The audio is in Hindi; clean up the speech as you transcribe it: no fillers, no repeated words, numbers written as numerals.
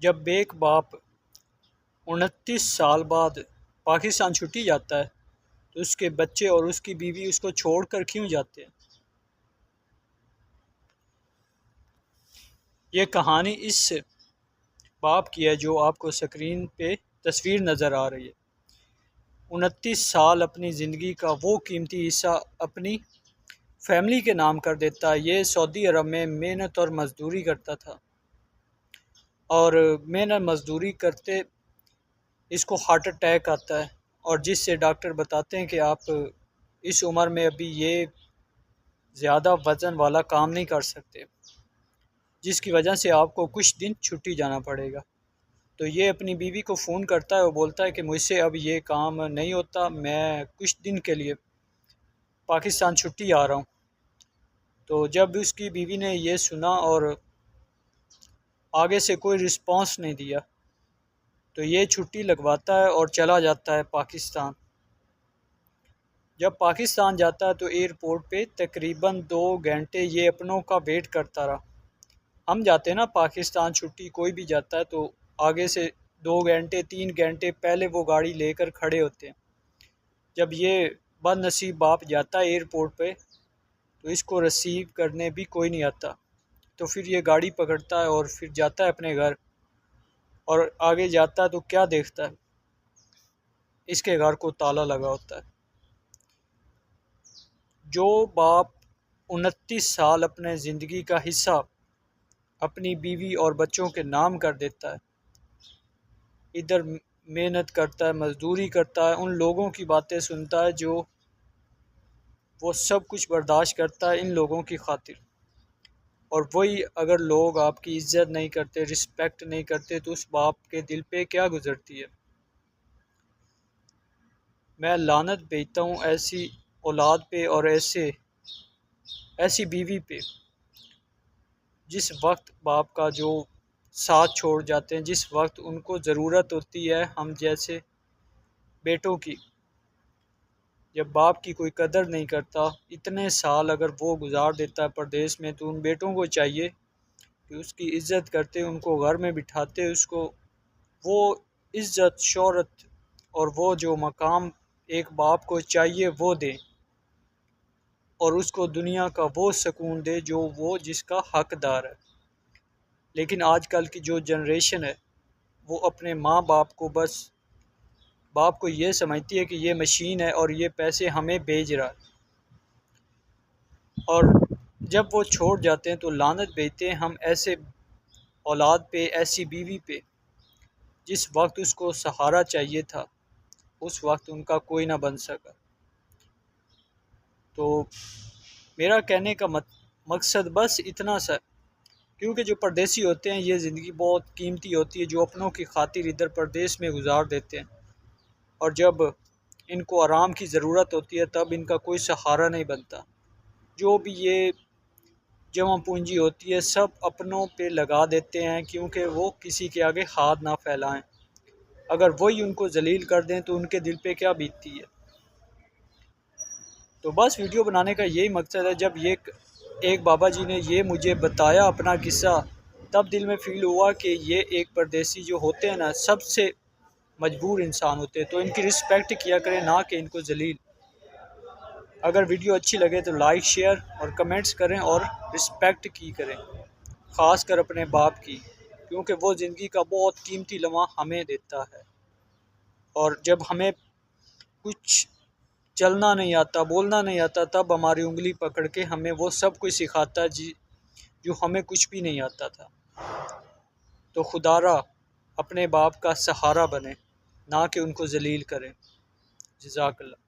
जब एक बाप 29 साल बाद पाकिस्तान छुट्टी जाता है तो उसके बच्चे और उसकी बीवी उसको छोड़कर क्यों जाते हैं। ये कहानी इस बाप की है जो आपको स्क्रीन पे तस्वीर नज़र आ रही है। 29 साल अपनी ज़िंदगी का वो कीमती हिस्सा अपनी फैमिली के नाम कर देता है। ये सऊदी अरब में मेहनत और मज़दूरी करता था और मेहनत मज़दूरी करते इसको हार्ट अटैक आता है और जिससे डॉक्टर बताते हैं कि आप इस उम्र में अभी ये ज़्यादा वज़न वाला काम नहीं कर सकते, जिसकी वजह से आपको कुछ दिन छुट्टी जाना पड़ेगा। तो ये अपनी बीवी को फ़ोन करता है और बोलता है कि मुझसे अब ये काम नहीं होता, मैं कुछ दिन के लिए पाकिस्तान छुट्टी आ रहा हूँ। तो जब उसकी बीवी ने ये सुना और आगे से कोई रिस्पांस नहीं दिया तो ये छुट्टी लगवाता है और चला जाता है पाकिस्तान। जब पाकिस्तान जाता है तो एयरपोर्ट पे तकरीबन 2 घंटे ये अपनों का वेट करता रहा। हम जाते हैं ना पाकिस्तान छुट्टी, कोई भी जाता है तो आगे से 2 घंटे 3 घंटे पहले वो गाड़ी लेकर खड़े होते हैं। जब ये बदनसीब बाप जाता है एयरपोर्ट पे तो इसको रिसीव करने भी कोई नहीं आता। तो फिर ये गाड़ी पकड़ता है और फिर जाता है अपने घर और आगे जाता है तो क्या देखता है, इसके घर को ताला लगा होता है। जो बाप 29 साल अपने ज़िंदगी का हिस्सा अपनी बीवी और बच्चों के नाम कर देता है, इधर मेहनत करता है, मज़दूरी करता है, उन लोगों की बातें सुनता है जो वो सब कुछ बर्दाश्त करता है इन लोगों की खातिर, और वही अगर लोग आपकी इज़्ज़त नहीं करते, रिस्पेक्ट नहीं करते तो उस बाप के दिल पे क्या गुज़रती है। मैं लानत भेजता हूँ ऐसी औलाद पे और ऐसी बीवी पे जिस वक्त बाप का जो साथ छोड़ जाते हैं, जिस वक्त उनको ज़रूरत होती है हम जैसे बेटों की, जब बाप की कोई कदर नहीं करता। इतने साल अगर वो गुजार देता है परदेश में तो उन बेटों को चाहिए कि उसकी इज़्ज़त करते, उनको घर में बिठाते, उसको वो इज़्ज़त शोहरत और वो जो मकाम एक बाप को चाहिए वो दें और उसको दुनिया का वो सुकून दे जो वो जिसका हकदार है। लेकिन आजकल की जो जनरेशन है वो अपने माँ बाप को बस बाप को ये समझती है कि ये मशीन है और ये पैसे हमें भेज रहा है, और जब वो छोड़ जाते हैं तो लानत भेजते हैं हम ऐसे औलाद पे, ऐसी बीवी पे जिस वक्त उसको सहारा चाहिए था उस वक्त उनका कोई ना बन सका। तो मेरा कहने का मकसद बस इतना सा, क्योंकि जो परदेसी होते हैं ये ज़िंदगी बहुत कीमती होती है जो अपनों की खातिर इधर परदेश में गुजार देते हैं, और जब इनको आराम की ज़रूरत होती है तब इनका कोई सहारा नहीं बनता। जो भी ये जमा पूंजी होती है सब अपनों पे लगा देते हैं क्योंकि वो किसी के आगे हाथ ना फैलाएं। अगर वही उनको जलील कर दें तो उनके दिल पे क्या बीतती है। तो बस वीडियो बनाने का यही मकसद है। जब ये एक बाबा जी ने ये मुझे बताया अपना किस्सा, तब दिल में फ़ील हुआ कि ये एक परदेसी जो होते हैं ना सबसे मजबूर इंसान होते हैं, तो इनकी रिस्पेक्ट किया करें ना कि इनको जलील। अगर वीडियो अच्छी लगे तो लाइक शेयर और कमेंट्स करें और रिस्पेक्ट की करें, ख़ास कर अपने बाप की, क्योंकि वो ज़िंदगी का बहुत कीमती लम्हा हमें देता है। और जब हमें कुछ चलना नहीं आता, बोलना नहीं आता, तब हमारी उंगली पकड़ के हमें वो सब कुछ सिखाता है जी जो हमें कुछ भी नहीं आता था। तो खुदारा अपने बाप का सहारा बने, ना कि उनको जलील करें। जज़ाकल्लाह।